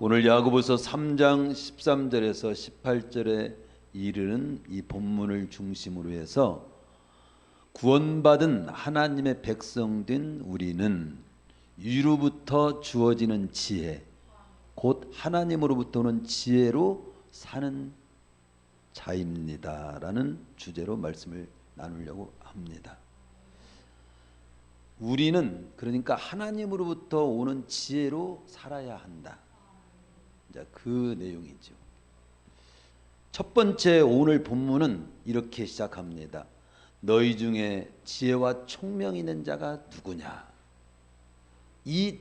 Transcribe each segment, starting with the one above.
오늘 야고보서 3장 13절에서 18절에 이르는 이 본문을 중심으로 해서 구원받은 하나님의 백성된 우리는 위로부터 주어지는 지혜, 곧 하나님으로부터 오는 지혜로 사는 자입니다라는 주제로 말씀을 나누려고 합니다. 우리는 그러니까 하나님으로부터 오는 지혜로 살아야 한다. 자, 그 내용이죠. 첫 번째 오늘 본문은 이렇게 시작합니다. 너희 중에 지혜와 총명이 있는 자가 누구냐? 이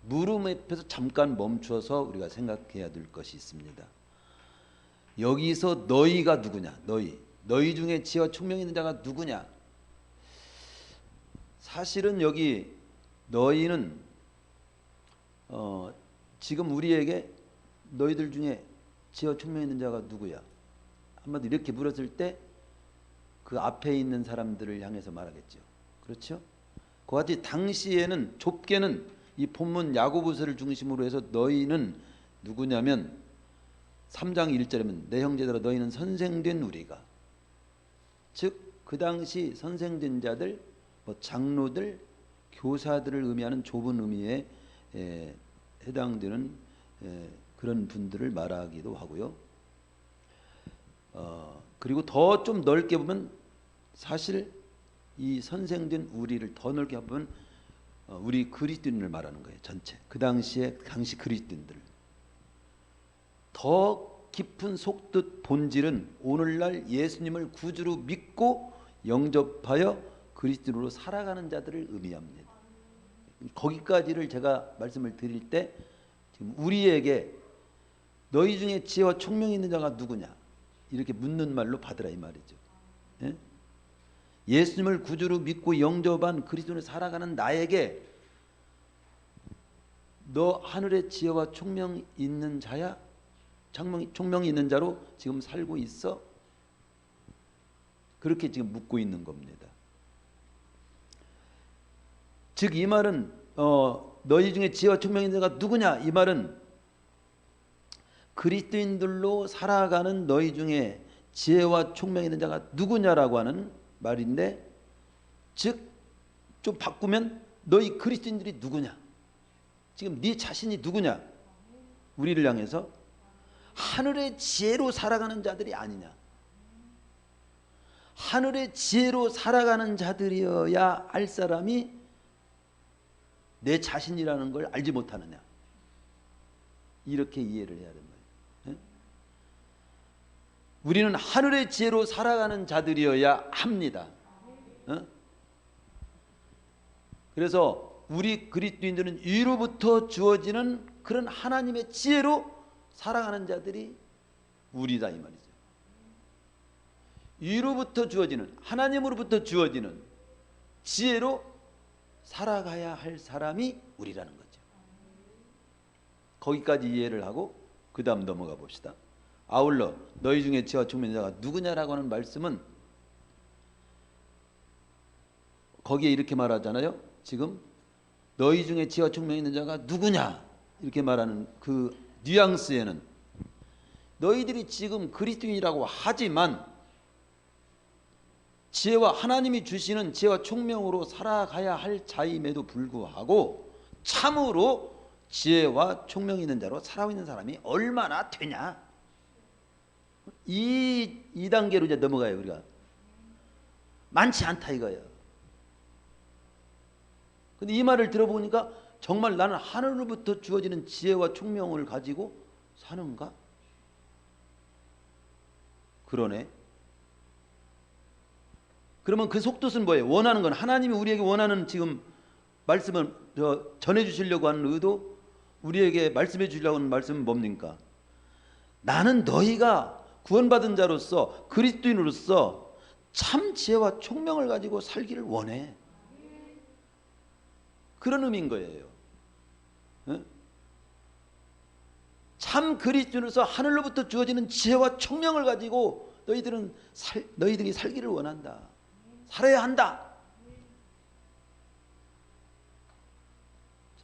물음 앞에서 잠깐 멈춰서 우리가 생각해야 될 것이 있습니다. 여기서 너희가 누구냐? 너희 중에 지혜와 총명이 있는 자가 누구냐? 사실은 여기 너희는 지금 우리에게 너희들 중에 지혜와 총명이 있는 자가 누구야? 한마디로 이렇게 물었을 때 그 앞에 있는 사람들을 향해서 말하겠죠. 그렇죠? 그와 같이 당시에는 좁게는 이 본문 야고보서를 중심으로 해서 너희는 누구냐면 3장 1절에는 내 형제들아 너희는 선생된 우리가, 즉 그 당시 선생된 자들, 장로들, 교사들을 의미하는 좁은 의미에 해당되는 그런 분들을 말하기도 하고요. 그리고 더 좀 넓게 보면 사실 이 선생된 우리를 더 넓게 보면 우리 그리스도인을 말하는 거예요. 전체 그 당시 그리스도인들. 더 깊은 속뜻 본질은 오늘날 예수님을 구주로 믿고 영접하여 그리스도로 살아가는 자들을 의미합니다. 거기까지를 제가 말씀을 드릴 때 지금 우리에게 너희 중에 지혜와 총명이 있는 자가 누구냐 이렇게 묻는 말로 받으라 이 말이죠. 예? 예수님을 구주로 믿고 영접한 그리스도로 살아가는 나에게 너 하늘의 지혜와 총명 있는 자야? 총명이 있는 자로 지금 살고 있어? 그렇게 지금 묻고 있는 겁니다. 즉 이 말은 너희 중에 지혜와 총명이 있는 자가 누구냐? 이 말은 그리스도인들로 살아가는 너희 중에 지혜와 총명이 있는 자가 누구냐라고 하는 말인데, 즉 좀 바꾸면 너희 그리스도인들이 누구냐? 지금 네 자신이 누구냐? 우리를 향해서 하늘의 지혜로 살아가는 자들이 아니냐? 하늘의 지혜로 살아가는 자들이어야 할 사람이 내 자신이라는 걸 알지 못하느냐? 이렇게 이해를 해야 된다. 우리는 하늘의 지혜로 살아가는 자들이어야 합니다. 그래서 우리 그리스도인들은 위로부터 주어지는 그런 하나님의 지혜로 살아가는 자들이 우리다 이 말이죠. 위로부터 주어지는, 하나님으로부터 주어지는 지혜로 살아가야 할 사람이 우리라는 거죠. 거기까지 이해를 하고 그 다음 넘어가 봅시다. 아울러 너희 중에 지혜와 총명인 자가 누구냐라고 하는 말씀은 거기에 이렇게 말하잖아요. 지금 너희 중에 지혜와 총명이 있는 자가 누구냐 이렇게 말하는 그 뉘앙스에는 너희들이 지금 그리스도인이라고 하지만 지혜와 하나님이 주시는 지혜와 총명으로 살아가야 할 자임에도 불구하고 참으로 지혜와 총명이 있는 자로 살아가고 있는 사람이 얼마나 되냐, 이 단계로 이제 넘어가요. 우리가 많지 않다 이거예요. 근데 이 말을 들어보니까 정말 나는 하늘로부터 주어지는 지혜와 총명을 가지고 사는가? 그러네. 그러면 그 속뜻은 뭐예요? 원하는 건, 하나님이 우리에게 원하는 지금 말씀을 전해 주시려고 하는 의도, 우리에게 말씀해 주려고 하는 말씀은 뭡니까? 나는 너희가 구원받은 자로서 그리스도인으로서 참 지혜와 총명을 가지고 살기를 원해. 그런 의미인 거예요. 참 그리스도인으로서 하늘로부터 주어지는 지혜와 총명을 가지고 너희들이 살기를 원한다. 살아야 한다.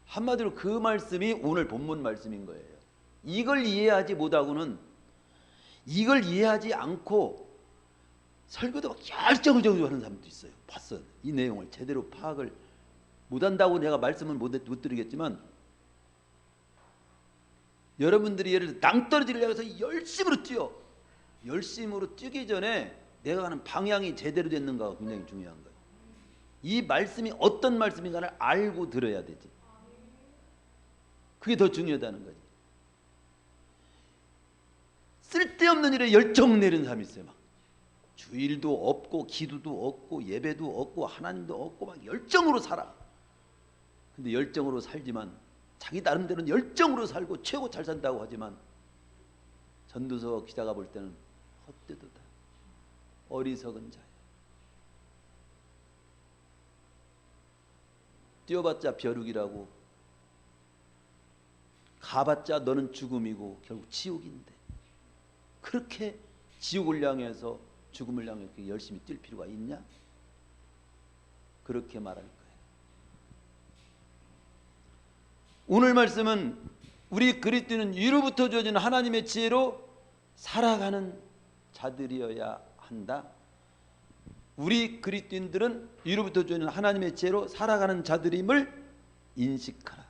한마디로 그 말씀이 오늘 본문 말씀인 거예요. 이걸 이해하지 못하고는, 이걸 이해하지 않고 설교도 막 열정적으로 하는 사람도 있어요. 봤어. 이 내용을 제대로 파악을 못한다고 내가 말씀을 못 드리겠지만, 여러분들이 예를 들어 낭떠러지를 향해서 열심으로 뛰어. 열심으로 뛰기 전에 내가 가는 방향이 제대로 됐는가가 굉장히 중요한 거예요. 이 말씀이 어떤 말씀인가를 알고 들어야 되지. 그게 더 중요하다는 거지. 쓸데없는 일에 열정 내는 사람이 있어요. 막 주일도 없고 기도도 없고 예배도 없고 하나님도 없고 막 열정으로 살아. 근데 열정으로 살지만, 자기 나름대로는 열정으로 살고 최고 잘 산다고 하지만, 전도서 기자가 볼 때는 헛되도다. 어리석은 자야. 뛰어봤자 벼룩이라고, 가봤자 너는 죽음이고 결국 지옥인데, 그렇게 지옥을 향해서 죽음을 향해 열심히 뛸 필요가 있냐? 그렇게 말할 거예요. 오늘 말씀은 우리 그리스도인은 위로부터 주어진 하나님의 지혜로 살아가는 자들이어야 한다. 우리 그리스도인들은 위로부터 주어진 하나님의 지혜로 살아가는 자들임을 인식하라.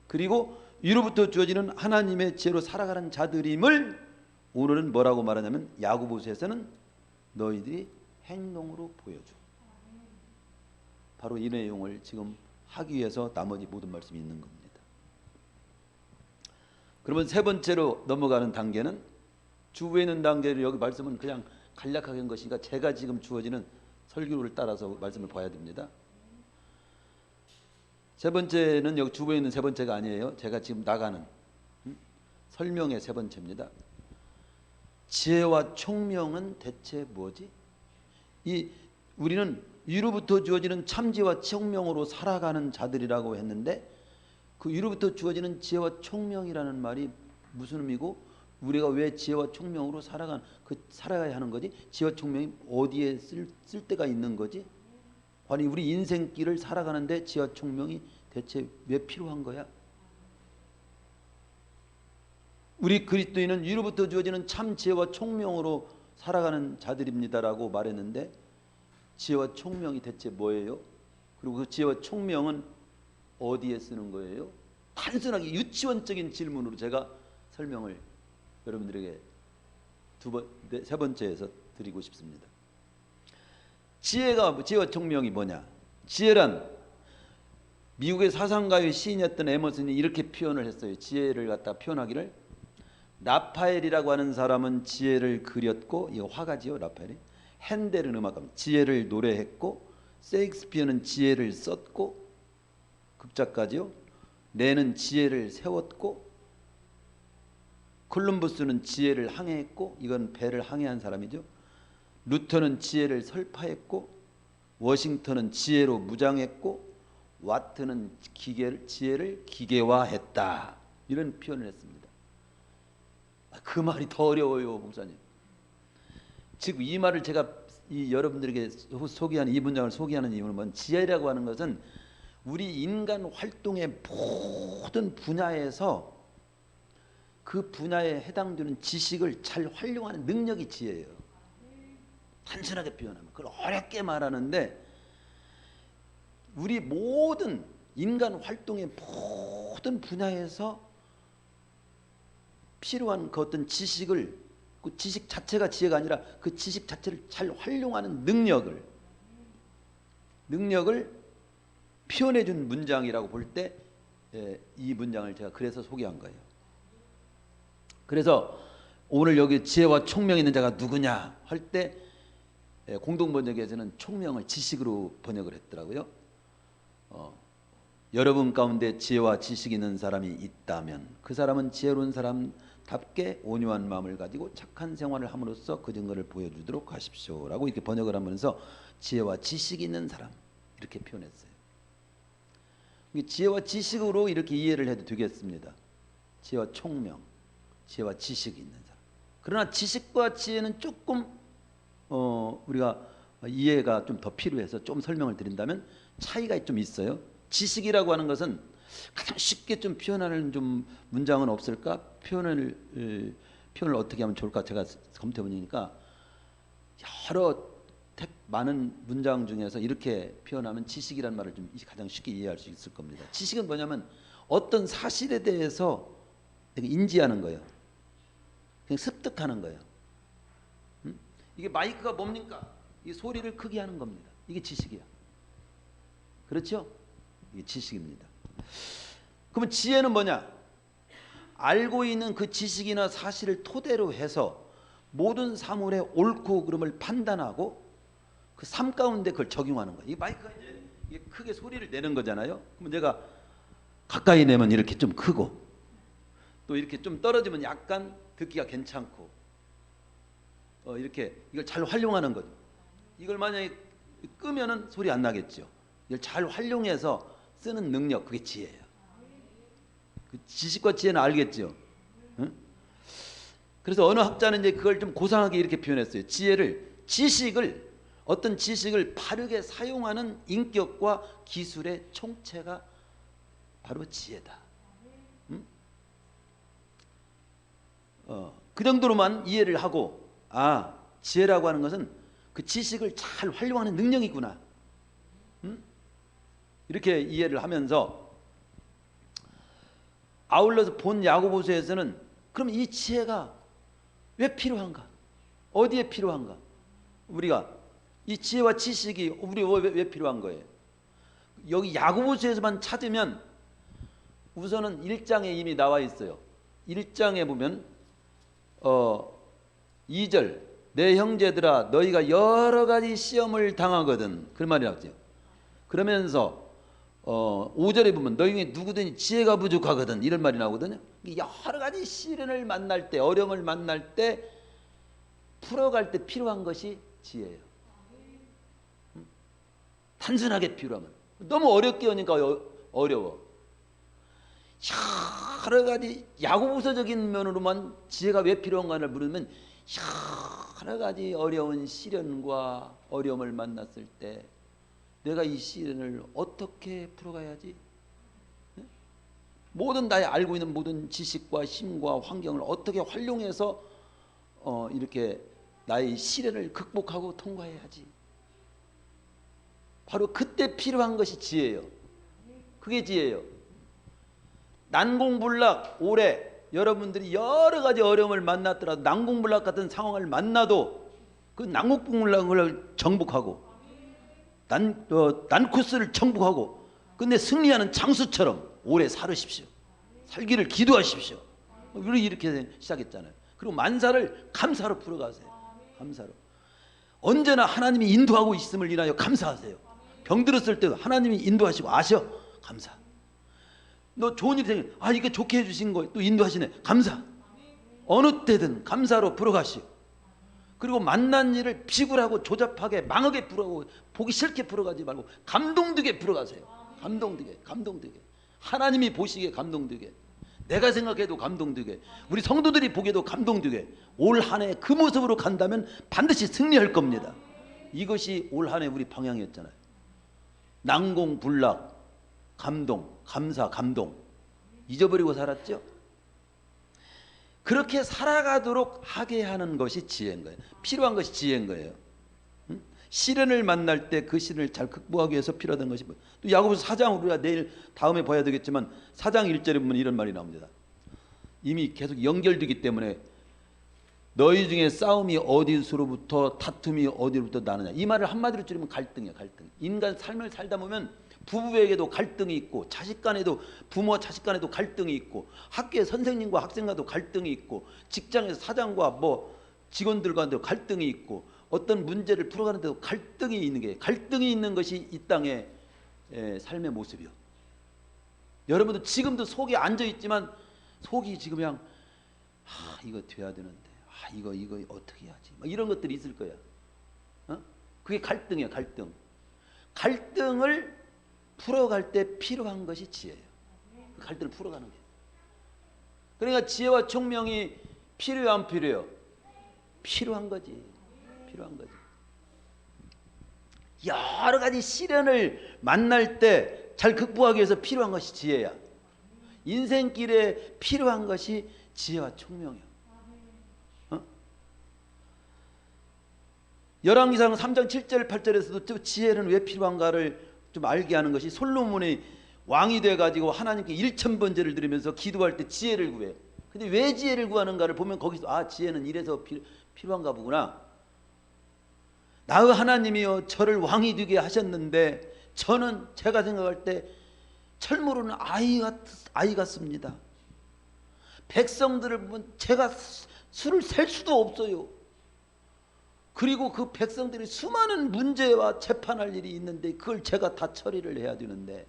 그리고 위로부터 주어지는 하나님의 지혜로 살아가는 자들임을 오늘은 뭐라고 말하냐면, 야고보서에서는 너희들이 행동으로 보여줘. 바로 이 내용을 지금 하기 위해서 나머지 모든 말씀이 있는 겁니다. 그러면 세 번째로 넘어가는 단계는, 주부에 있는 단계를 여기 말씀은 그냥 간략하게 한 것이니까 제가 지금 주어지는 설교를 따라서 말씀을 봐야 됩니다. 세 번째는 여기 주부에 있는 세 번째가 아니에요. 제가 지금 나가는 설명의 세 번째입니다. 지혜와 총명은 대체 뭐지? 우리는 위로부터 주어지는 참지혜와 총명으로 살아가는 자들이라고 했는데, 그 위로부터 주어지는 지혜와 총명이라는 말이 무슨 의미고, 우리가 왜 지혜와 총명으로 살아가야 하는 거지? 지혜와 총명이 어디에 쓸 때가 있는 거지? 아니 우리 인생길을 살아가는데 지혜와 총명이 대체 왜 필요한 거야? 우리 그리스도인은 위로부터 주어지는 참 지혜와 총명으로 살아가는 자들입니다라고 말했는데, 지혜와 총명이 대체 뭐예요? 그리고 그 지혜와 총명은 어디에 쓰는 거예요? 단순하게 유치원적인 질문으로 제가 설명을 여러분들에게 세 번째에서 드리고 싶습니다. 지혜와 총명이 뭐냐? 지혜란, 미국의 사상가의 시인이었던 에머슨이 이렇게 표현을 했어요. 지혜를 갖다 표현하기를, 라파엘이라고 하는 사람은 지혜를 그렸고, 이거 화가지요, 라파엘이. 핸델은 음악가입니다. 지혜를 노래했고, 셰익스피어는 지혜를 썼고, 극작가지요. 레는 지혜를 세웠고, 콜럼버스는 지혜를 항해했고, 이건 배를 항해한 사람이죠. 루터는 지혜를 설파했고, 워싱턴은 지혜로 무장했고, 와트는 지혜를 기계화했다. 이런 표현을 했습니다. 그 말이 더 어려워요, 목사님. 즉 이 말을 제가 여러분들에게 소개하는 이 문장을 소개하는 이유는 뭐냐면, 지혜라고 하는 것은 우리 인간 활동의 모든 분야에서 그 분야에 해당되는 지식을 잘 활용하는 능력이 지혜예요. 단순하게 표현하면. 그걸 어렵게 말하는데, 우리 모든 인간 활동의 모든 분야에서 필요한 그 어떤 지식을, 그 지식 자체가 지혜가 아니라 그 지식 자체를 잘 활용하는 능력을 표현해 준 문장이라고 볼 때 이 문장을 제가 그래서 소개한 거예요. 그래서 오늘 여기 지혜와 총명이 있는 자가 누구냐 할 때 공동번역에서는 총명을 지식으로 번역을 했더라고요. 여러분 가운데 지혜와 지식이 있는 사람이 있다면 그 사람은 지혜로운 사람답게 온유한 마음을 가지고 착한 생활을 함으로써 그 증거를 보여주도록 하십시오 라고 이렇게 번역을 하면서 지혜와 지식이 있는 사람 이렇게 표현했어요. 지혜와 지식으로 이렇게 이해를 해도 되겠습니다. 지혜와 총명, 지혜와 지식이 있는 사람. 그러나 지식과 지혜는 조금 우리가 이해가 좀 더 필요해서 좀 설명을 드린다면 차이가 좀 있어요. 지식이라고 하는 것은 가장 쉽게 좀 표현하는 좀 문장은 없을까? 표현을 어떻게 하면 좋을까? 제가 검토해 보니까 여러 많은 문장 중에서 이렇게 표현하면 지식이라는 말을 좀 가장 쉽게 이해할 수 있을 겁니다. 지식은 뭐냐면 어떤 사실에 대해서 인지하는 거예요. 그냥 습득하는 거예요. 이게 마이크가 뭡니까? 이 소리를 크게 하는 겁니다. 이게 지식이야. 그렇죠? 이게 지식입니다. 그러면 지혜는 뭐냐? 알고 있는 그 지식이나 사실을 토대로 해서 모든 사물의 옳고 그름을 판단하고 그 삶 가운데 그걸 적용하는 거예요. 이 마이크가 이제 크게 소리를 내는 거잖아요. 그러면 내가 가까이 내면 이렇게 좀 크고 또 이렇게 좀 떨어지면 약간 듣기가 괜찮고 이렇게 이걸 잘 활용하는 거죠. 이걸 만약에 끄면은 소리 안 나겠죠. 이걸 잘 활용해서 쓰는 능력, 그게 지혜예요. 그 지식과 지혜는 알겠죠. 응? 그래서 어느 학자는 이제 그걸 좀 고상하게 이렇게 표현했어요. 지식을 어떤 지식을 바르게 사용하는 인격과 기술의 총체가 바로 지혜다. 응? 그 정도로만 이해를 하고 지혜라고 하는 것은 그 지식을 잘 활용하는 능력이구나. 응? 이렇게 이해를 하면서 아울러서 본 야고보서에서는 그럼 이 지혜가 왜 필요한가? 어디에 필요한가? 우리가 이 지혜와 지식이 우리 왜 필요한 거예요? 여기 야고보서에서만 찾으면 우선은 1장에 이미 나와 있어요. 1장에 보면 2절 내 형제들아 너희가 여러 가지 시험을 당하거든 그런 말이 나왔죠. 그러면서 5절에 보면 너희 중에 누구든지 지혜가 부족하거든 이런 말이 나오거든요. 여러 가지 시련을 만날 때 어려움을 만날 때 풀어갈 때 필요한 것이 지혜예요. 단순하게 필요하면 너무 어렵게 하니까 어려워. 여러 가지 야고보서적인 면으로만 지혜가 왜 필요한가를 물으면 여러 가지 어려운 시련과 어려움을 만났을 때 내가 이 시련을 어떻게 풀어가야지? 모든 나의 알고 있는 모든 지식과 힘과 환경을 어떻게 활용해서 이렇게 나의 시련을 극복하고 통과해야지. 바로 그때 필요한 것이 지혜예요. 그게 지혜예요. 난공불락 오래 여러분들이 여러 가지 어려움을 만났더라도 난공불락 같은 상황을 만나도 그 난공불락을 정복하고 난코스를 정복하고 근데 승리하는 장수처럼 오래 살으십시오. 살기를 기도하십시오. 우리 이렇게 시작했잖아요. 그리고 만사를 감사로 풀어가세요. 감사로. 언제나 하나님이 인도하고 있음을 인하여 감사하세요. 병들었을 때도 하나님이 인도하시고 아셔. 감사. 너 좋은 일이 생겨. 이게 좋게 해주신 거 또 인도하시네. 감사. 어느 때든 감사로 풀어가시오. 그리고 만난 일을 비굴하고 조잡하게 망하게 풀어가고 보기 싫게 풀어가지 말고 감동되게 풀어가세요. 감동되게. 하나님이 보시기에 감동되게. 내가 생각해도 감동되게. 우리 성도들이 보기에도 감동되게. 올 한 해 그 모습으로 간다면 반드시 승리할 겁니다. 이것이 올 한 해 우리 방향이었잖아요. 난공불락, 감동, 감사, 감동. 잊어버리고 살았죠? 그렇게 살아가도록 하게 하는 것이 지혜인 거예요. 필요한 것이 지혜인 거예요. 시련을 만날 때 그 시련을 잘 극복하기 위해서 필요하던 것이 또 야고보서 4장 우리가 내일 다음에 봐야 되겠지만 4장 1절에 보면 이런 말이 나옵니다. 이미 계속 연결되기 때문에 너희 중에 싸움이 어디서로부터 다툼이 어디로부터 나느냐. 이 말을 한마디로 줄이면 갈등이야. 갈등. 인간 삶을 살다 보면 부부에게도 갈등이 있고 자식 간에도 부모와 자식 간에도 갈등이 있고 학교에 선생님과 학생과도 갈등이 있고 직장에서 사장과 직원들과도 갈등이 있고 어떤 문제를 풀어가는 데도 갈등이 있는 것이 이 땅의 삶의 모습이요. 여러분도 지금도 속에 앉아 있지만 속이 지금 그냥 이거 돼야 되는데 이거 어떻게 해야지 이런 것들이 있을 거야. 그게 갈등이야. 갈등을 풀어갈 때 필요한 것이 지혜예요. 그 갈등을 풀어가는 게. 그러니까 지혜와 총명이 필요해요, 안 필요해요? 필요한 거지. 여러 가지 시련을 만날 때 잘 극복하기 위해서 필요한 것이 지혜야. 인생길에 필요한 것이 지혜와 총명이야. 어? 열왕기상 3장 7절 8절에서도 지혜는 왜 필요한가를 좀 알게 하는 것이, 솔로몬이 왕이 돼가지고 하나님께 1000번제를 드리면서 기도할 때 지혜를 구해. 근데 왜 지혜를 구하는가를 보면 거기서 아, 지혜는 이래서 필요한가 보구나. 나의 하나님이여 저를 왕이 되게 하셨는데 저는 제가 생각할 때 철모르는 아이 같습니다. 백성들을 보면 제가 수를 셀 수도 없어요. 그리고 그 백성들이 수많은 문제와 재판할 일이 있는데 그걸 제가 다 처리를 해야 되는데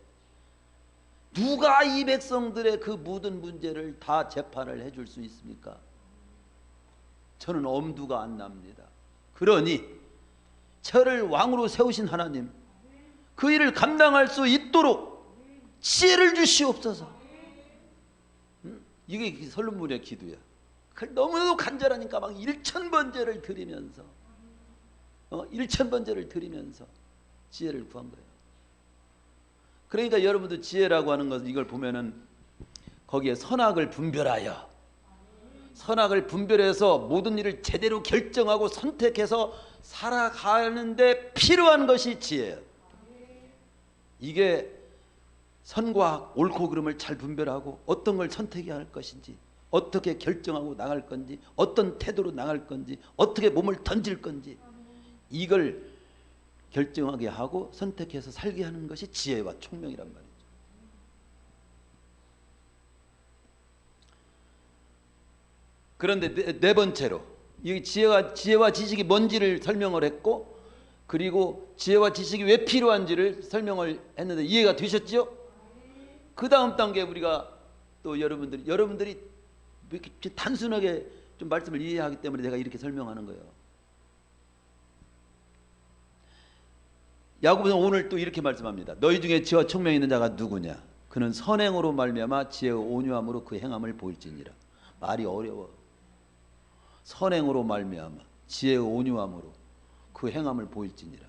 누가 이 백성들의 그 모든 문제를 다 재판을 해줄 수 있습니까? 저는 엄두가 안 납니다. 그러니 저를 왕으로 세우신 하나님, 그 일을 감당할 수 있도록 지혜를 주시옵소서. 이게 솔로몬의 기도야. 너무나도 간절하니까 막 1000번제를 드리면서 1000번제를 드리면서 지혜를 구한 거예요. 그러니까 여러분도 지혜라고 하는 것은 이걸 보면은 거기에 선악을 분별하여, 선악을 분별해서 모든 일을 제대로 결정하고 선택해서 살아가는데 필요한 것이 지혜예요. 이게 선과 옳고 그름을 잘 분별하고 어떤 걸 선택해야 할 것인지, 어떻게 결정하고 나갈 건지, 어떤 태도로 나갈 건지, 어떻게 몸을 던질 건지, 이걸 결정하게 하고 선택해서 살게 하는 것이 지혜와 총명이란 말이죠. 그런데 네 번째로 이 지혜와 지식이 뭔지를 설명을 했고, 그리고 지혜와 지식이 왜 필요한지를 설명을 했는데 이해가 되셨죠? 그 다음 단계 우리가 또 여러분들이 이렇게 단순하게 좀 말씀을 이해하기 때문에 내가 이렇게 설명하는 거예요. 야고보는 오늘 또 이렇게 말씀합니다. 너희 중에 지혜와 총명이 있는 자가 누구냐? 그는 선행으로 말미암아 지혜의 온유함으로 그 행함을 보일지니라. 말이 어려워. 선행으로 말미암아 지혜의 온유함으로 그 행함을 보일지니라.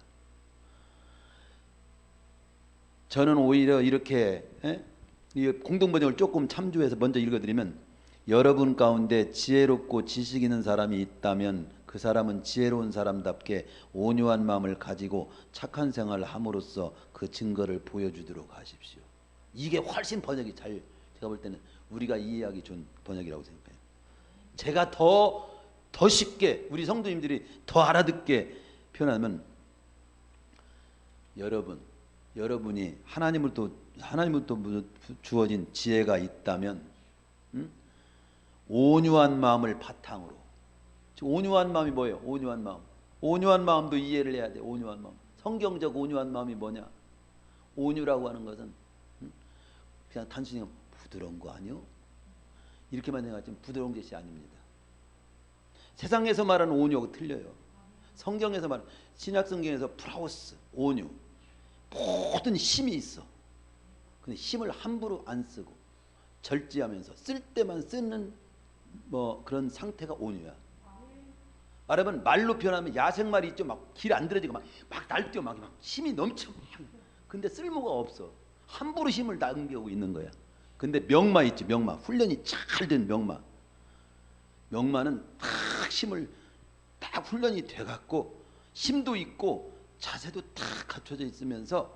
저는 오히려 이렇게 이 공동번역을 조금 참조해서 먼저 읽어드리면, 여러분 가운데 지혜롭고 지식 있는 사람이 있다면 그 사람은 지혜로운 사람답게 온유한 마음을 가지고 착한 생활을 함으로써 그 증거를 보여주도록 하십시오. 이게 훨씬 번역이 잘, 제가 볼 때는 우리가 이해하기 좋은 번역이라고 생각해요. 제가 더 쉽게, 우리 성도님들이 더 알아듣게 표현하면, 여러분이 하나님으로부터 주어진 지혜가 있다면 온유한 마음을 바탕으로, 온유한 마음이 뭐예요? 온유한 마음. 온유한 마음도 이해를 해야 돼. 온유한 마음. 성경적 온유한 마음이 뭐냐? 온유라고 하는 것은 그냥 단순히 부드러운 거 아니요? 이렇게만 생각하지만 부드러운 것이 아닙니다. 세상에서 말하는 온유하고 틀려요. 성경에서 말하는, 신약성경에서 프라우스, 온유, 모든 힘이 있어. 근데 힘을 함부로 안 쓰고 절제하면서 쓸 때만 쓰는 그런 상태가 온유야. 말하면 말로 표현하면 야생말이 있죠. 막 길 안 들어지고 막 날뛰어 막 힘이 넘쳐. 근데 쓸모가 없어. 함부로 힘을 낭비하고 있는 거야. 근데 명마 있지, 명마. 훈련이 잘 된 명마. 명마는 딱 힘을 딱 훈련이 돼갖고 힘도 있고 자세도 딱 갖춰져 있으면서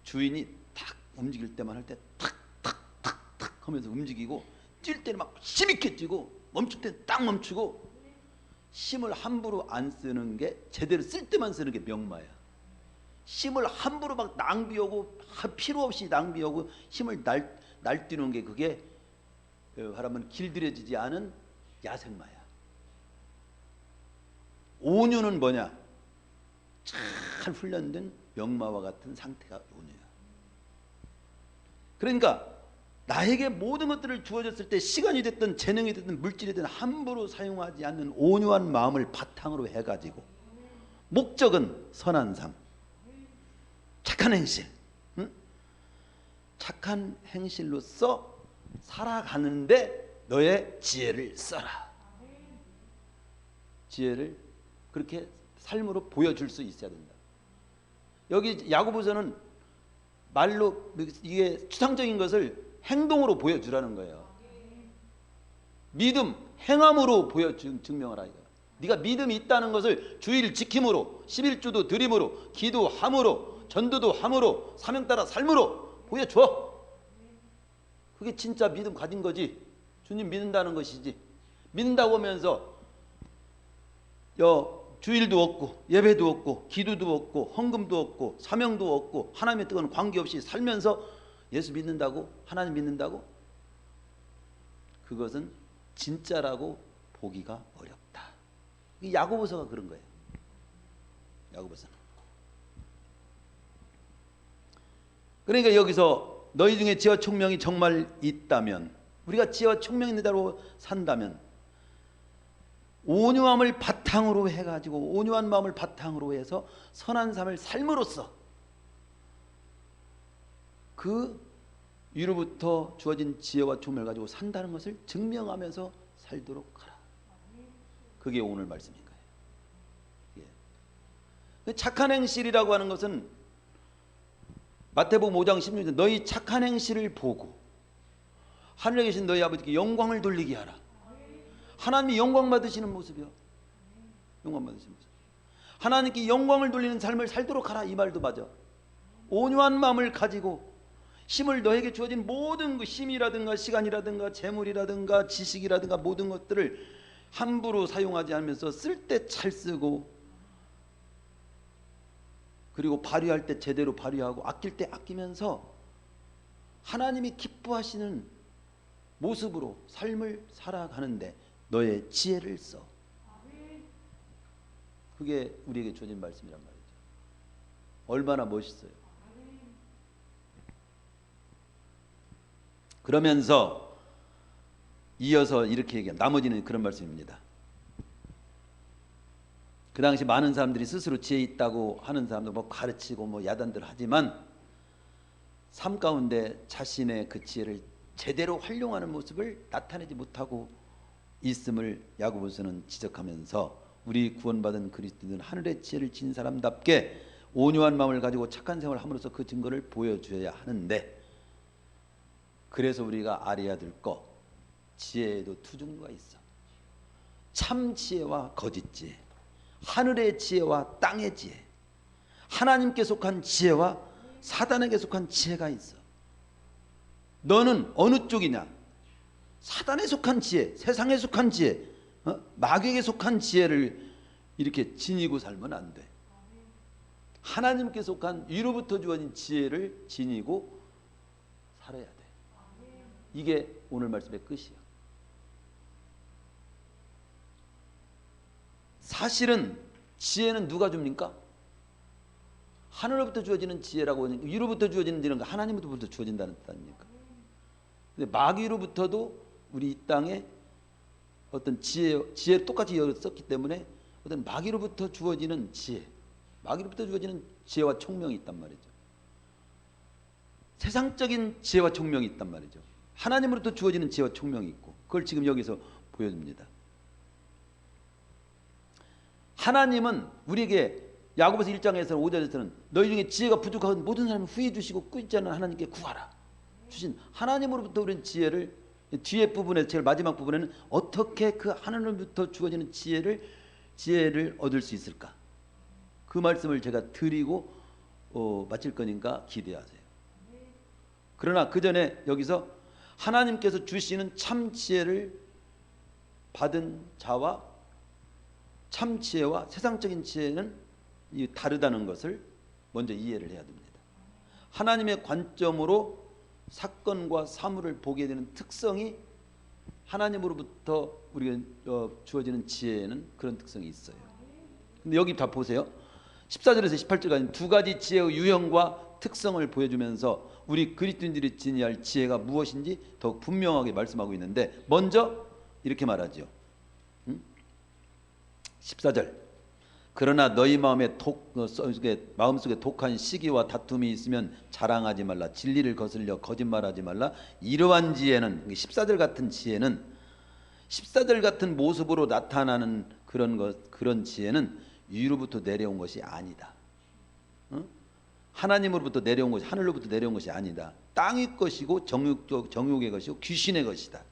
주인이 탁 움직일 때만 할 때 탁탁탁탁 하면서 움직이고, 뛸 때는 막 힘있게 뛰고 멈출 때는 딱 멈추고, 힘을 함부로 안 쓰는 게, 제대로 쓸 때만 쓰는 게 명마야. 힘을 함부로 막 낭비하고 필요 없이 낭비하고 힘을 날뛰는 게, 그게 말하면 길들여지지 않은 야생마야. 온유는 뭐냐? 잘 훈련된 명마와 같은 상태가 온유야. 그러니까 나에게 모든 것들을 주어졌을 때, 시간이 됐든 재능이 됐든 물질이 됐든 함부로 사용하지 않는 온유한 마음을 바탕으로 해가지고, 목적은 선한 삶, 착한 행실, 착한 행실로서 살아가는데 너의 지혜를 써라. 지혜를 그렇게 삶으로 보여줄 수 있어야 된다. 여기 야고보서는 말로 이게 추상적인 것을 행동으로 보여주라는 거예요. 믿음, 행함으로 증명하라 이거야. 네가 믿음이 있다는 것을 주일 지킴으로, 11주도 드림으로, 기도함으로, 전도도 함으로, 사명 따라 삶으로 보여줘. 그게 진짜 믿음 가진 거지. 주님 믿는다는 것이지. 믿는다고 하면서 주일도 없고 예배도 없고 기도도 없고 헌금도 없고 사명도 없고 하나님의 뜻과는 관계없이 살면서 예수 믿는다고, 하나님 믿는다고, 그것은 진짜라고 보기가 어렵다. 야고보서가 그런 거예요. 야고보서는. 그러니까 여기서 너희 중에 지혜와 총명이 정말 있다면, 우리가 지혜와 총명이 있는 대로 산다면, 온유함을 바탕으로 해가지고, 온유한 마음을 바탕으로 해서 선한 삶을 삶으로써 그 위로부터 주어진 지혜와 총명을 가지고 산다는 것을 증명하면서 살도록 하라. 그게 오늘 말씀인 거예요. 예. 착한 행실이라고 하는 것은 마태복음 5장 16절 너희 착한 행실을 보고 하늘에 계신 너희 아버지께 영광을 돌리게 하라. 하나님이 영광 받으시는 모습이요. 영광 받으시는 모습. 하나님께 영광을 돌리는 삶을 살도록 하라. 이 말도 맞아. 온유한 마음을 가지고 힘을 너에게 주어진 모든 그 힘이라든가 시간이라든가 재물이라든가 지식이라든가 모든 것들을 함부로 사용하지 않으면서 쓸 때 잘 쓰고, 그리고 발휘할 때 제대로 발휘하고 아낄 때 아끼면서 하나님이 기뻐하시는 모습으로 삶을 살아가는데 너의 지혜를 써. 그게 우리에게 주어진 말씀이란 말이죠. 얼마나 멋있어요. 그러면서 이어서 이렇게 얘기합니다. 나머지는 그런 말씀입니다. 그 당시 많은 사람들이 스스로 지혜 있다고 하는 사람들 뭐 가르치고 뭐 야단들 하지만 삶 가운데 자신의 그 지혜를 제대로 활용하는 모습을 나타내지 못하고 있음을 야고보서는 지적하면서 우리 구원받은 그리스도인은 하늘의 지혜를 지닌 사람답게 온유한 마음을 가지고 착한 생활을 함으로써 그 증거를 보여줘야 하는데, 그래서 우리가 알아야 될 거, 지혜에도 두 종류가 있어. 참 지혜와 거짓 지혜, 하늘의 지혜와 땅의 지혜, 하나님께 속한 지혜와 사단에게 속한 지혜가 있어. 너는 어느 쪽이냐? 사단에 속한 지혜, 세상에 속한 지혜, 마귀에게 속한 지혜를 이렇게 지니고 살면 안 돼. 하나님께 속한 위로부터 주어진 지혜를 지니고 살아야 돼. 이게 오늘 말씀의 끝이야. 사실은 지혜는 누가 줍니까? 하늘로부터 주어지는 지혜라고 하니까 위로부터 주어지는 지혜는 하나님으로부터 주어진다는 뜻 아닙니까? 근데 마귀로부터도 우리 이 땅에 어떤 지혜를 똑같이 썼기 때문에 어떤 마귀로부터 주어지는 지혜, 마귀로부터 주어지는 지혜와 총명이 있단 말이죠. 세상적인 지혜와 총명이 있단 말이죠. 하나님으로부터 주어지는 지혜와 총명이 있고, 그걸 지금 여기서 보여줍니다. 하나님은 우리에게 야고보서 1장에서 5절에서는 너희 중에 지혜가 부족한 모든 사람을 후해 주시고 꾸짖지 않는 하나님께 구하라 주신 하나님으로부터 우리는 지혜를, 뒤에 부분에 제일 마지막 부분에는 어떻게 그 하나님으로부터 주어지는 지혜를 얻을 수 있을까, 그 말씀을 제가 드리고 마칠 거니까 기대하세요. 그러나 그 전에 여기서 하나님께서 주시는 참 지혜를 받은 자와 참 지혜와 세상적인 지혜는 다르다는 것을 먼저 이해를 해야 됩니다. 하나님의 관점으로 사건과 사물을 보게 되는 특성이 하나님으로부터 우리가 주어지는 지혜에는 그런 특성이 있어요. 근데 여기 다 보세요. 14절에서 18절까지 두 가지 지혜의 유형과 특성을 보여주면서 우리 그리스도인들이 지녀야 할 지혜가 무엇인지 더욱 분명하게 말씀하고 있는데, 먼저 이렇게 말하죠. 14절 그러나 너희 마음속에 독한 시기와 다툼이 있으면 자랑하지 말라. 진리를 거슬려 거짓말하지 말라. 이러한 지혜는, 14절 같은 지혜는, 14절 같은 모습으로 나타나는 그런 지혜는 위로부터 내려온 것이 아니다. 하나님으로부터 내려온 것이, 하늘로부터 내려온 것이 아니다. 땅의 것이고 정욕의 것이고 귀신의 것이다.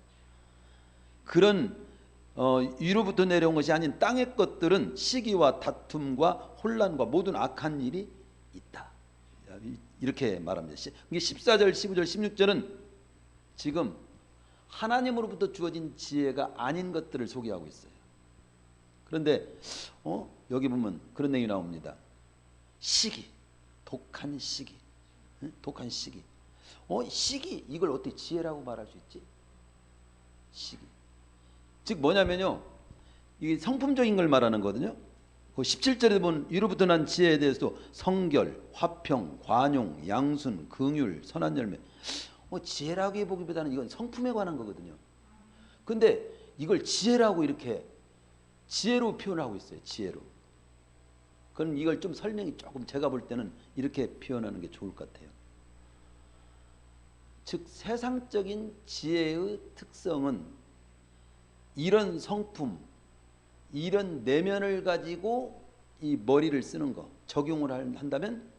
그런 위로부터 내려온 것이 아닌 땅의 것들은 시기와 다툼과 혼란과 모든 악한 일이 있다. 이렇게 말합니다. 이게 14절, 15절, 16절은 지금 하나님으로부터 주어진 지혜가 아닌 것들을 소개하고 있어요. 그런데 여기 보면 그런 내용이 나옵니다. 시기, 독한 시기, 독한 시기. 시기, 이걸 어떻게 지혜라고 말할 수 있지? 시기. 즉 뭐냐면요, 이게 성품적인 걸 말하는 거거든요. 그 17절에 보면 위로부터 난 지혜에 대해서도 성결, 화평, 관용, 양순, 긍휼, 선한 열매. 지혜라고 보기보다는 이건 성품에 관한 거거든요. 근데 이걸 지혜라고 이렇게 지혜로 표현하고 있어요. 지혜로. 그럼 이걸 좀 설명이 조금 제가 볼 때는 이렇게 표현하는 게 좋을 것 같아요. 즉 세상적인 지혜의 특성은 이런 성품, 이런 내면을 가지고 이 머리를 쓰는 거 적용을 한다면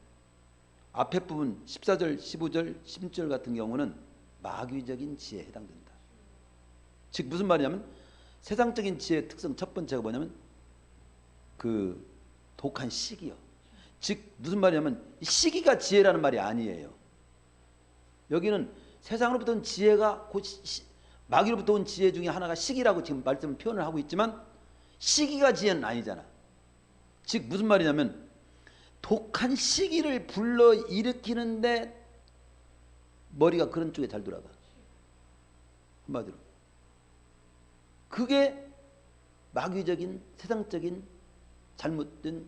앞에 부분 14절, 15절, 16절 같은 경우는 마귀적인 지혜에 해당된다. 즉 무슨 말이냐면 세상적인 지혜의 특성 첫 번째가 뭐냐면 그 독한 시기요. 즉 무슨 말이냐면 시기가 지혜라는 말이 아니에요. 여기는 세상으로부터 온 지혜가 곧 마귀로부터 온 지혜 중에 하나가 시기라고 지금 말씀을 표현을 하고 있지만 시기가 지혜는 아니잖아. 즉 무슨 말이냐면 독한 시기를 불러 일으키는데 머리가 그런 쪽에 잘 돌아가. 한마디로 그게 마귀적인 세상적인 잘못된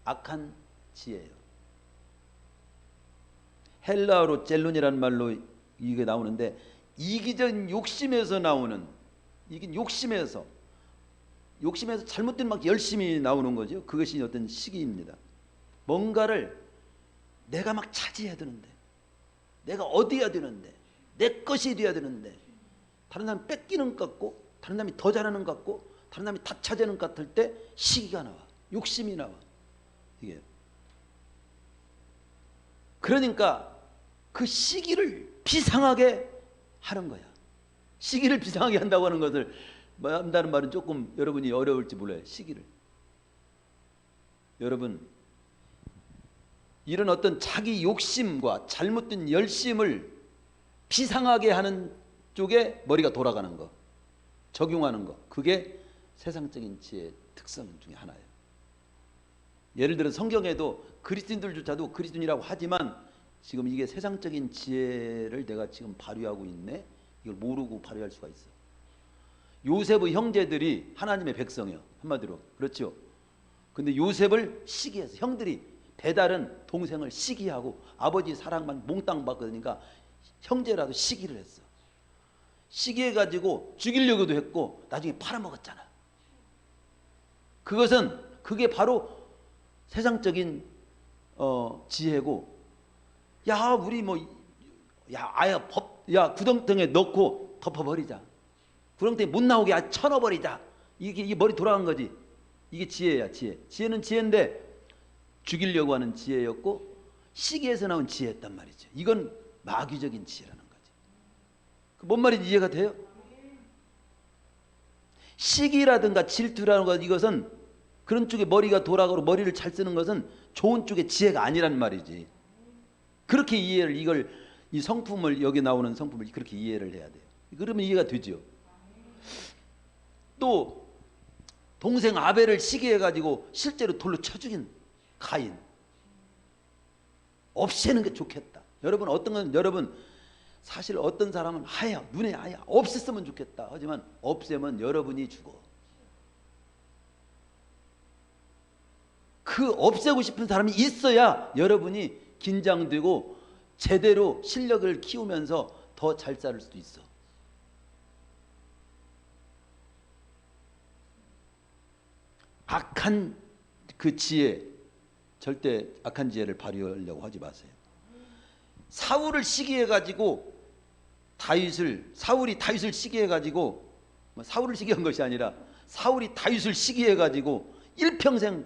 악한 지혜예요. 헬라어로 젤론이라는 말로 이게 나오는데 이기적인 욕심에서 나오는, 이게 욕심에서 잘못된 막 열심히 나오는 거죠. 그것이 어떤 시기입니다. 뭔가를 내가 막 차지해야 되는데, 내가 얻어야 되는데, 내 것이 돼야 되는데, 다른 사람이 뺏기는 것 같고, 다른 사람이 더 잘하는 것 같고, 다른 사람이 다 차지하는 것 같을 때 시기가 나와, 욕심이 나와. 이게 그러니까 그 시기를 비상하게 하는 거야. 시기를 비상하게 한다고 하는 것을 한다는 말은 조금 여러분이 어려울지 몰라요. 시기를. 여러분 이런 어떤 자기 욕심과 잘못된 열심을 비상하게 하는 쪽에 머리가 돌아가는 거, 적용하는 거, 그게 세상적인 지혜의 특성 중에 하나예요. 예를 들어 성경에도 그리스도인들조차도 그리스도인이라고 하지만 지금 이게 세상적인 지혜를 내가 지금 발휘하고 있네, 이걸 모르고 발휘할 수가 있어. 요셉의 형제들이 하나님의 백성이요, 한마디로. 그렇죠. 근데 요셉을 시기해서 형들이, 배달은 동생을 시기하고 아버지 사랑만 몽땅 받으니까 형제라도 시기를 했어. 시기해가지고 죽이려고도 했고 나중에 팔아먹었잖아. 그게 바로 세상적인 지혜고, 야 우리 야 구덩텅에 넣고 덮어버리자, 구덩텅에 못 나오게 쳐넣어버리자, 이게 머리 돌아간 거지. 이게 지혜야. 지혜는 지혜인데 죽이려고 하는 지혜였고 시기에서 나온 지혜였단 말이죠. 이건 마귀적인 지혜라는 거지. 뭔 말인지 이해가 돼요? 시기라든가 질투라는 것, 이것은 그런 쪽에 머리가 돌아가고 머리를 잘 쓰는 것은 좋은 쪽의 지혜가 아니란 말이지. 그렇게 이해를, 이 성품을, 여기 나오는 성품을 그렇게 이해를 해야 돼요. 그러면 이해가 되죠. 또 동생 아벨을 시기해가지고 실제로 돌로 쳐 죽인 가인, 없애는 게 좋겠다. 여러분 어떤 건, 여러분 사실 어떤 사람은 하야, 눈에 하야, 없앴으면 좋겠다. 하지만 없애면 여러분이 죽어. 그 없애고 싶은 사람이 있어야 여러분이 긴장되고 제대로 실력을 키우면서 더 잘 살을 수도 있어. 악한 그 지혜, 절대 악한 지혜를 발휘하려고 하지 마세요. 사울을 시기해가지고 사울이 다윗을 시기해가지고, 사울을 시기한 것이 아니라 사울이 다윗을 시기해가지고 일평생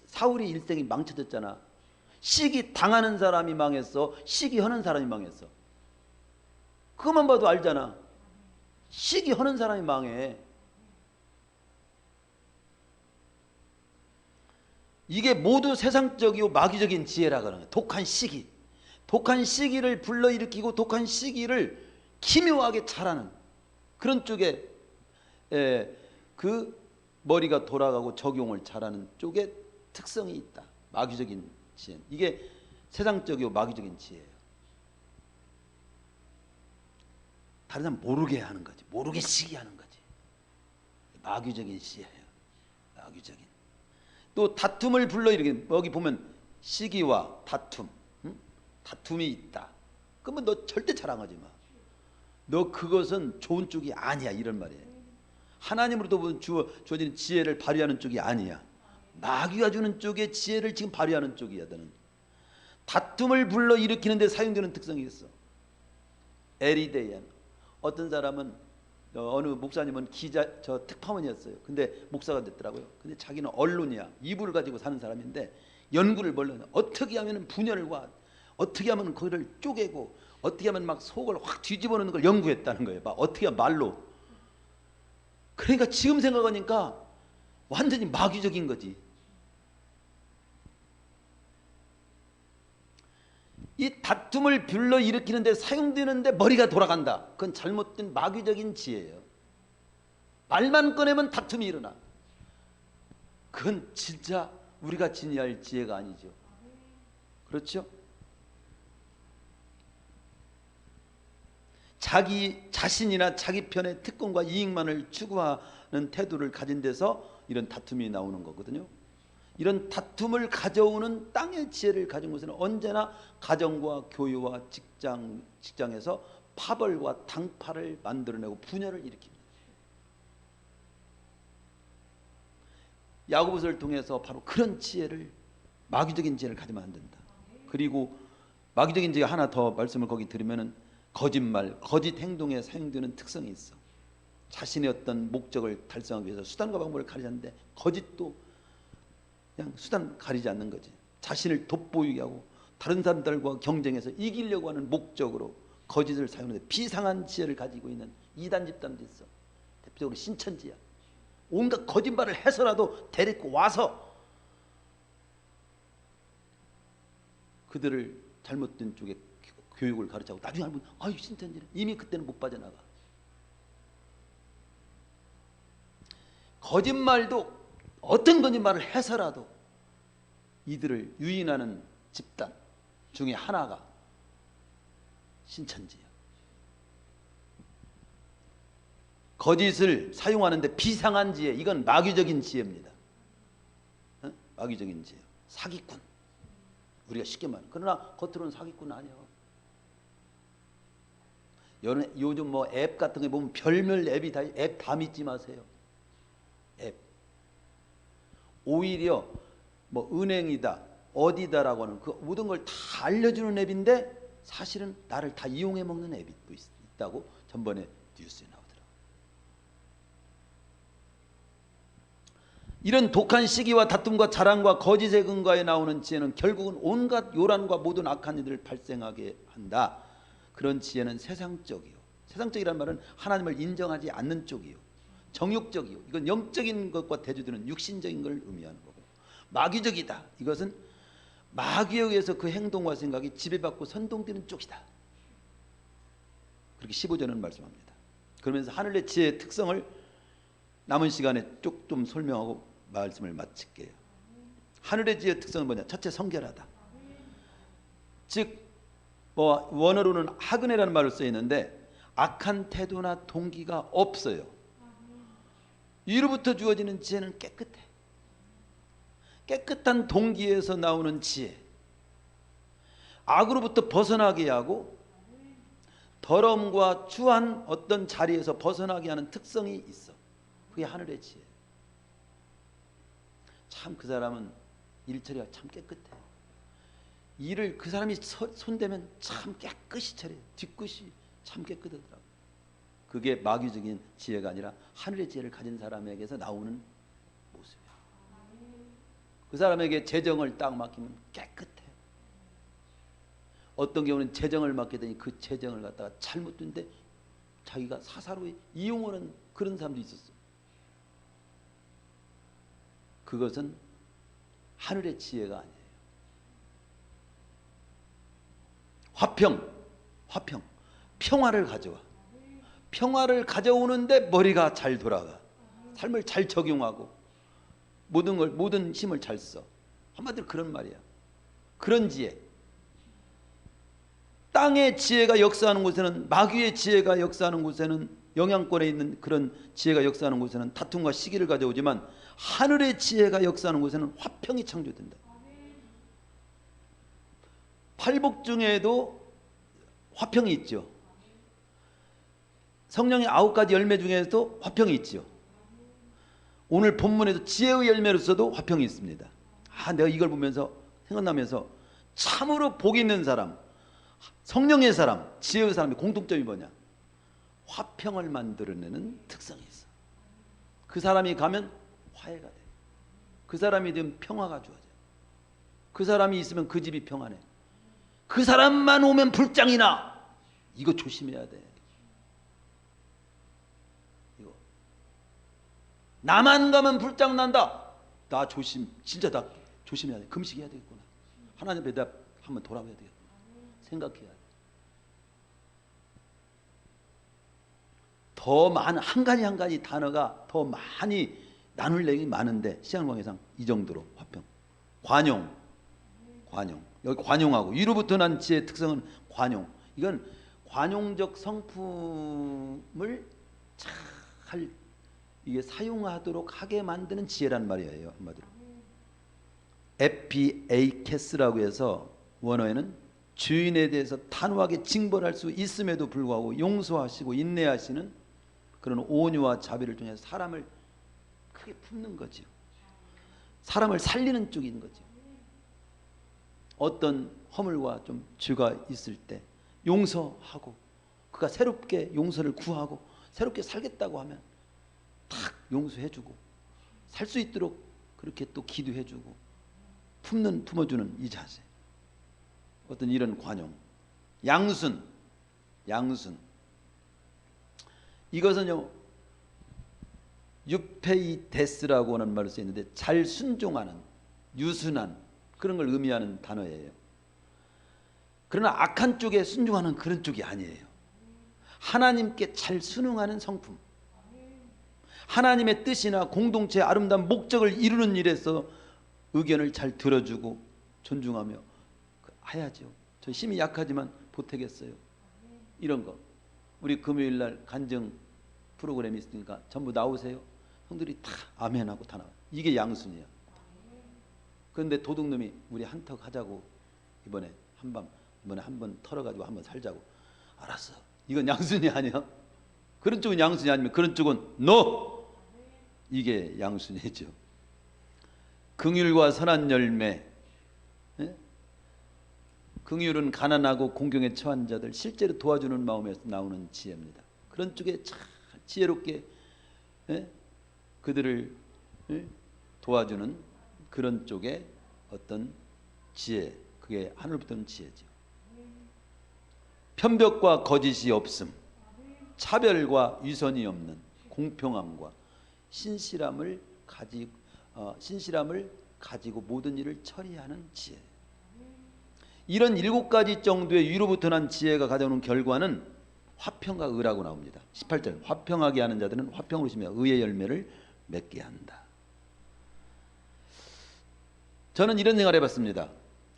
사울이 일생이 망쳐졌잖아. 시기 당하는 사람이 망했어, 시기하는 사람이 망했어. 그것만 봐도 알잖아. 시기하는 사람이 망해. 이게 모두 세상적이고 마귀적인 지혜라고 하는 거야. 독한 시기. 독한 시기를 불러일으키고 독한 시기를 기묘하게 잘하는 그런 쪽에 그 머리가 돌아가고 적용을 잘하는 쪽에 특성이 있다. 마귀적인 지혜. 이게 세상적이고 마귀적인 지혜예요. 다른 사람 모르게 하는 거지. 모르게 시기하는 거지. 마귀적인 지혜예요. 마귀적인. 또 다툼을 불러일으키는, 여기 보면 시기와 다툼, 다툼이 있다. 그러면 너 절대 자랑하지 마. 너 그것은 좋은 쪽이 아니야, 이런 말이에요. 하나님으로부터 주어진 지혜를 발휘하는 쪽이 아니야. 마귀가 주는 쪽의 지혜를 지금 발휘하는 쪽이야. 너는 다툼을 불러일으키는 데 사용되는 특성이 있어. 에리데이안. 어떤 사람은 어느 목사님은 기자, 특파원이었어요. 근데 목사가 됐더라고요. 근데 자기는 언론이야. 이불을 가지고 사는 사람인데 연구를 벌려. 어떻게 하면 분열과 어떻게 하면 그거를 쪼개고 어떻게 하면 막 속을 확 뒤집어 놓는 걸 연구했다는 거예요. 막 어떻게 하면 말로. 그러니까 지금 생각하니까 완전히 마귀적인 거지. 이 다툼을 불러일으키는데 사용되는데 머리가 돌아간다. 그건 잘못된 마귀적인 지혜예요. 말만 꺼내면 다툼이 일어나. 그건 진짜 우리가 지니할 지혜가 아니죠. 그렇죠? 자기 자신이나 자기 편의 특권과 이익만을 추구하는 태도를 가진 데서 이런 다툼이 나오는 거거든요. 이런 다툼을 가져오는 땅의 지혜를 가진 곳에는 언제나 가정과 교회와 직장에서 파벌과 당파를 만들어내고 분열을 일으킵니다. 야고보서를 통해서 바로 그런 지혜를, 마귀적인 지혜를 가지면 안 된다. 그리고 마귀적인 지혜 하나 더 말씀을 거기 드리면은 거짓말, 거짓 행동에 사용되는 특성이 있어. 자신의 어떤 목적을 달성하기 위해서 수단과 방법을 가리자는데 거짓도 그냥 수단 가리지 않는 거지. 자신을 돋보이게 하고 다른 사람들과 경쟁해서 이기려고 하는 목적으로 거짓을 사용하는데 비상한 지혜를 가지고 있는 이단 집단도 있어. 대표적으로 신천지야. 온갖 거짓말을 해서라도 데리고 와서 그들을 잘못된 쪽에 교육을 가르치고 나중에 알면 아유 신천지는 이미 그때는 못 빠져나가. 거짓말도 어떤 거짓말을 해서라도 이들을 유인하는 집단 중에 하나가 신천지예요. 거짓을 사용하는데 비상한 지혜, 이건 마귀적인 지혜입니다. 마귀적인 지혜. 사기꾼. 우리가 쉽게 말하는. 그러나 겉으로는 사기꾼 아니에요. 요즘 뭐 앱 같은 거 보면 별별 앱이 다, 앱 다 믿지 마세요. 앱. 오히려 뭐 은행이다, 어디다라고 하는 그 모든 걸 다 알려주는 앱인데 사실은 나를 다 이용해 먹는 앱이 또 있다고 전번에 뉴스에 나오더라고요. 이런 독한 시기와 다툼과 자랑과 거짓의 근거에 나오는 지혜는 결국은 온갖 요란과 모든 악한 일들을 발생하게 한다. 그런 지혜는 세상적이요. 세상적이라는 말은 하나님을 인정하지 않는 쪽이요. 정욕적이요. 이건 영적인 것과 대조되는 육신적인 걸 의미하는 거고. 마귀적이다. 이것은 마귀에 의해서 그 행동과 생각이 지배받고 선동되는 쪽이다. 그렇게 15절은 말씀합니다. 그러면서 하늘의 지혜의 특성을 남은 시간에 쭉 좀 설명하고 말씀을 마칠게요. 하늘의 지혜의 특성은 뭐냐? 첫째, 성결하다. 즉 뭐 원어로는 하그네라는 말을 써 있는데 악한 태도나 동기가 없어요. 이로부터 주어지는 지혜는 깨끗해. 깨끗한 동기에서 나오는 지혜. 악으로부터 벗어나게 하고 더러움과 추한 어떤 자리에서 벗어나게 하는 특성이 있어. 그게 하늘의 지혜. 참 그 사람은 일처리가 참 깨끗해. 일을 그 사람이 손대면 참 깨끗이 처리해. 뒤끝이 참 깨끗하더라고. 그게 마귀적인 지혜가 아니라 하늘의 지혜를 가진 사람에게서 나오는 모습이야. 그 사람에게 재정을 딱 맡기면 깨끗해. 어떤 경우는 재정을 맡게 되니 그 재정을 갖다가 잘못 두는데 자기가 사사로이 이용하는 그런 사람도 있었어요. 그것은 하늘의 지혜가 아니에요. 화평, 평화를 가져와. 평화를 가져오는데 머리가 잘 돌아가. 삶을 잘 적용하고 모든 힘을 잘 써. 한마디로 그런 말이야. 그런 지혜. 땅의 지혜가 역사하는 곳에는, 마귀의 지혜가 역사하는 곳에는, 영향권에 있는 그런 지혜가 역사하는 곳에는 다툼과 시기를 가져오지만 하늘의 지혜가 역사하는 곳에는 화평이 창조된다. 팔복 중에도 화평이 있죠. 성령의 9가지 열매 중에서도 화평이 있죠. 오늘 본문에도 지혜의 열매로서도 화평이 있습니다. 내가 이걸 보면서 생각나면서 참으로 복 있는 사람, 성령의 사람, 지혜의 사람의 공통점이 뭐냐? 화평을 만들어내는 특성이 있어. 그 사람이 가면 화해가 돼. 그 사람이 되면 평화가 주어져. 그 사람이 있으면 그 집이 평안해. 그 사람만 오면 불장이 나. 이거 조심해야 돼. 이거 나만 가면 불장 난다. 나 진짜 나 조심해야 돼. 금식해야 되겠구나. 하나님 앞에 내가 한번 돌아와야 되겠구나. 생각해야 돼. 더 많은 한 가지 단어가 더 많이 나눌 내용이 많은데 시간관계상 이 정도로 화평, 관용. 여기 관용하고 위로부터 난 지혜의 특성은 관용. 이건 관용적 성품을 잘 이게 사용하도록 하게 만드는 지혜란 말이에요. 한마디로 에피에이케스라고 해서 원어에는 주인에 대해서 단호하게 징벌할 수 있음에도 불구하고 용서하시고 인내하시는 그런 온유와 자비를 통해서 사람을 크게 품는 거죠. 사람을 살리는 쪽인 거죠. 어떤 허물과 좀 죄가 있을 때 용서하고 그가 새롭게 용서를 구하고 새롭게 살겠다고 하면 탁 용서해주고 살 수 있도록 그렇게 또 기도해주고 품어주는 이 자세. 어떤 이런 관용. 양순. 이것은요 유페이데스라고 하는 말로 쓰여 있는데 잘 순종하는, 유순한 그런 걸 의미하는 단어예요. 그러나 악한 쪽에 순종하는 그런 쪽이 아니에요. 하나님께 잘 순응하는 성품. 하나님의 뜻이나 공동체의 아름다운 목적을 이루는 일에서 의견을 잘 들어주고 존중하며 해야죠. 저 힘이 약하지만 보태겠어요. 이런 거. 우리 금요일날 간증 프로그램이 있으니까 전부 나오세요. 형들이 다 아멘하고 다 나와요. 이게 양순이야. 그런데 도둑놈이 우리 한턱 하자고 이번에 한번 털어가지고 한번 살자고. 알았어. 이건 양순이 아니야. 그런 쪽은 양순이 아니면 그런 쪽은 NO. 이게 양순이죠. 긍휼과 선한 열매. 긍휼은 가난하고 공경에 처한 자들 실제로 도와주는 마음에서 나오는 지혜입니다. 그런 쪽에 참 지혜롭게 그들을 도와주는 그런 쪽에 어떤 지혜, 그게 하늘부터 오는 지혜죠. 편벽과 거짓이 없음, 차별과 위선이 없는 공평함과 신실함을 가지고 모든 일을 처리하는 지혜. 이런 7가지 정도의 위로부터 난 지혜가 가져오는 결과는 화평과 의라고 나옵니다. 18절 화평하게 하는 자들은 화평으로 심며 의의 열매를 맺게 한다. 저는 이런 생각을 해봤습니다.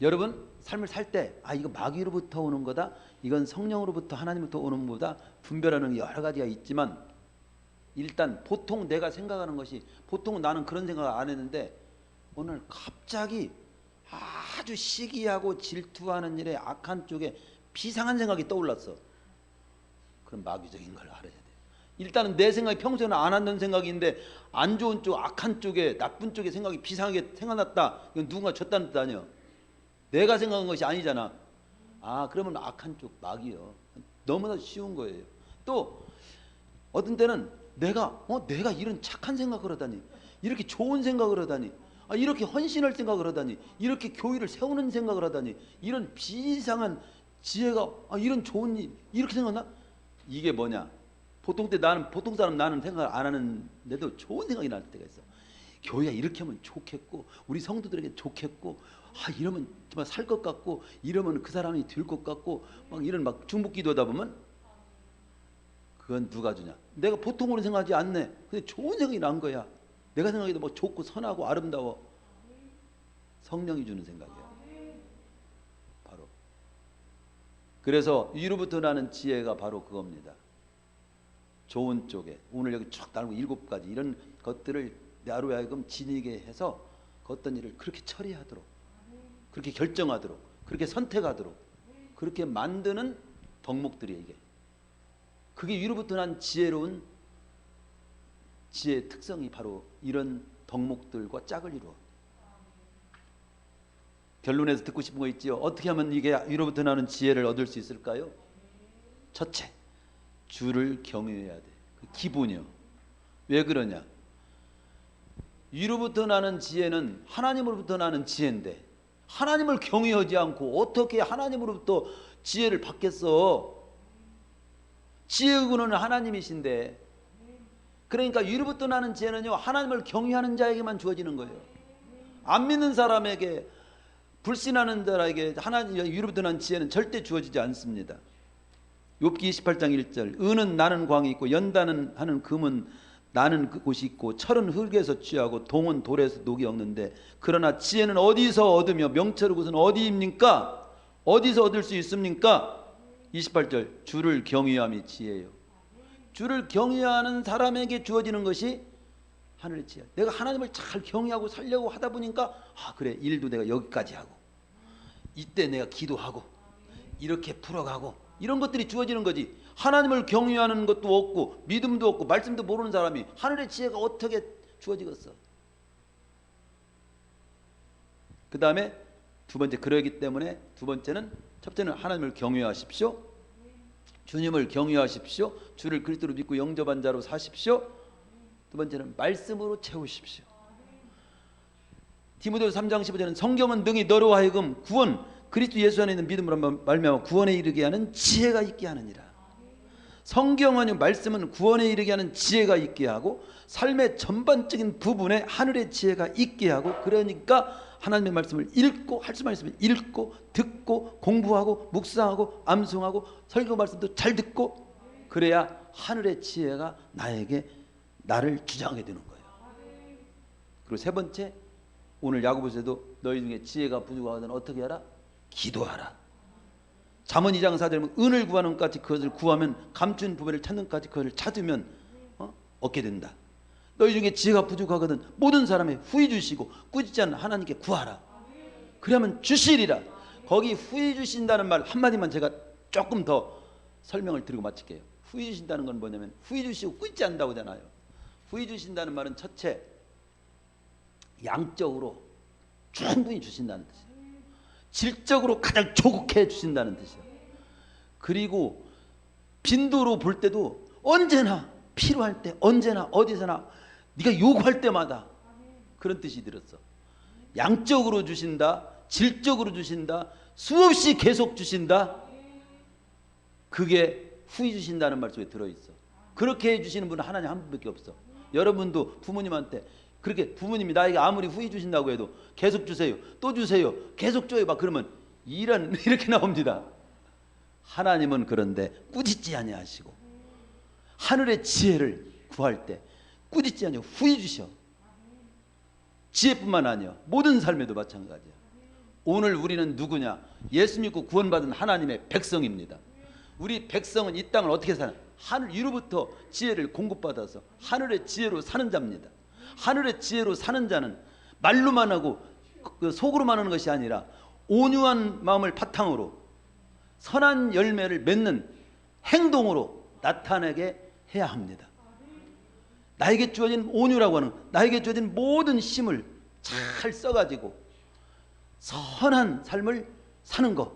여러분 삶을 살 때 이거 마귀로부터 오는 거다, 이건 성령으로부터 하나님부터 오는 거다 분별하는 여러 가지가 있지만 일단 보통 내가 생각하는 것이, 보통 나는 그런 생각을 안 했는데 오늘 갑자기 아주 시기하고 질투하는 일에 악한 쪽에 비상한 생각이 떠올랐어. 그럼 마귀적인 걸 알아야 돼. 일단은 내 생각이 평소에는 안 하는 생각인데 안 좋은 쪽, 악한 쪽에, 나쁜 쪽에 생각이 비상하게 생각났다. 이건 누군가 줬다는 뜻 아니야. 내가 생각한 것이 아니잖아. 그러면 악한 쪽 마귀요. 너무나 쉬운 거예요. 또 어떤 때는 내가 이런 착한 생각을 하다니, 이렇게 좋은 생각을 하다니, 이렇게 헌신할 생각을 하다니, 이렇게 교회를 세우는 생각을 하다니, 이런 비상한 지혜가 이런 좋은 일 이렇게 생각나? 이게 뭐냐? 보통 때 나는 보통 사람 나는 생각 안 하는데도 좋은 생각이 날 때가 있어. 교회가 이렇게 하면 좋겠고 우리 성도들에게 좋겠고 이러면 정말 살 것 같고 이러면 그 사람이 될 것 같고 막 이런 막 중보기도하다 보면 그건 누가 주냐? 내가 보통으로 생각하지 않네. 근데 좋은 생각이 난 거야. 내가 생각해도 뭐 좋고 선하고 아름다워. 성령이 주는 생각이야. 바로. 그래서 위로부터 나는 지혜가 바로 그겁니다. 좋은 쪽에 오늘 여기 쭉 달고 7가지 이런 것들을 나로 하여금 지니게 해서 어떤 일을 그렇게 처리하도록 그렇게 결정하도록 그렇게 선택하도록 그렇게 만드는 덕목들이에요. 이게 그게 위로부터 난 지혜로운 지혜의 특성이 바로 이런 덕목들과 짝을 이루어. 결론에서 듣고 싶은 거 있지요? 어떻게 하면 이게 위로부터 나는 지혜를 얻을 수 있을까요? 첫째, 주를 경외해야 돼. 그 기본이요. 왜 그러냐? 위로부터 나는 지혜는 하나님으로부터 나는 지혜인데 하나님을 경외하지 않고 어떻게 하나님으로부터 지혜를 받겠어? 지혜의 근원은 하나님이신데. 그러니까 위로부터 나는 지혜는요 하나님을 경외하는 자에게만 주어지는 거예요. 안 믿는 사람에게 불신하는 자에게 하나님 위로부터 난 지혜는 절대 주어지지 않습니다. 욥기 28장 1절 은은 나는 광이 있고 연단은 하는 금은 나는 곳이 있고 철은 흙에서 취하고 동은 돌에서 녹이 없는데 그러나 지혜는 어디서 얻으며 명철의 곳은 어디입니까? 어디서 얻을 수 있습니까? 28절 주를 경외함이 지혜요. 주를 경외하는 사람에게 주어지는 것이 하늘의 지혜. 내가 하나님을 잘 경외하고 살려고 하다 보니까 그래 일도 내가 여기까지 하고 이때 내가 기도하고 이렇게 풀어가고 이런 것들이 주어지는 거지. 하나님을 경외하는 것도 없고 믿음도 없고 말씀도 모르는 사람이 하늘의 지혜가 어떻게 주어지겠어? 그 다음에 두 번째 그러기 때문에 두 번째는 첫째는 하나님을 경외하십시오. 주님을 경외하십시오. 주를 그리스도로 믿고 영접한 자로 사십시오. 두 번째는 말씀으로 채우십시오. 디모데후서 3장 15절은 성경은 능히 너로 하여금 구원 그리스도 예수 안에 있는 믿음으로 말미암아 구원에 이르게 하는 지혜가 있게 하느니라. 성경은 말씀은 구원에 이르게 하는 지혜가 있게 하고 삶의 전반적인 부분에 하늘의 지혜가 있게 하고 그러니까 하나님의 말씀을 읽고 할 수만 있으면 읽고 듣고 공부하고 묵상하고 암송하고 설교 말씀도 잘 듣고 그래야 하늘의 지혜가 나를 주장하게 되는 거예요. 그리고 세 번째 오늘 야고보서에도 너희 중에 지혜가 부족하거든 어떻게 하라? 기도하라. 잠언 2장 4절에 은을 구하는 것까지 그것을 구하면 감춘 부분을 찾는 것까지 그것을 찾으면 얻게 된다. 너희 중에 지혜가 부족하거든 모든 사람의 후히 주시고 꾸짖지 않는 하나님께 구하라. 그러면 주시리라. 거기 후히 주신다는 말 한마디만 제가 조금 더 설명을 드리고 마칠게요. 후히 주신다는 건 뭐냐면 후히 주시고 꾸짖지 않는다고 하잖아요. 후히 주신다는 말은 첫째 양적으로 충분히 주신다는 뜻이에요. 질적으로 가장 조국해 주신다는 뜻이에요. 그리고 빈도로 볼 때도 언제나 필요할 때 언제나 어디서나 네가 요구할 때마다 그런 뜻이 들었어. 양적으로 주신다, 질적으로 주신다, 수없이 계속 주신다. 그게 후히 주신다는 말 속에 들어있어. 그렇게 해주시는 분은 하나님 한 분밖에 없어. 여러분도 부모님한테 그렇게 부모님이 나에게 아무리 후히 주신다고 해도 계속 주세요, 또 주세요, 계속 줘요 막 그러면 이렇게 나옵니다. 하나님은 그런데 꾸짖지 아니하시고 하늘의 지혜를 구할 때 꾸짖지 아니하고 후히 주셔. 지혜뿐만 아니야 모든 삶에도 마찬가지야. 오늘 우리는 누구냐? 예수 믿고 구원받은 하나님의 백성입니다. 우리 백성은 이 땅을 어떻게 사는? 하늘 위로부터 지혜를 공급받아서 하늘의 지혜로 사는 자입니다. 하늘의 지혜로 사는 자는 말로만 하고 속으로만 하는 것이 아니라 온유한 마음을 바탕으로 선한 열매를 맺는 행동으로 나타내게 해야 합니다. 나에게 주어진 온유라고 하는 나에게 주어진 모든 힘을 잘 써가지고 선한 삶을 사는 것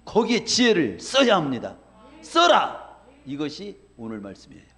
거기에 지혜를 써야 합니다. 써라! 이것이 오늘 말씀이에요.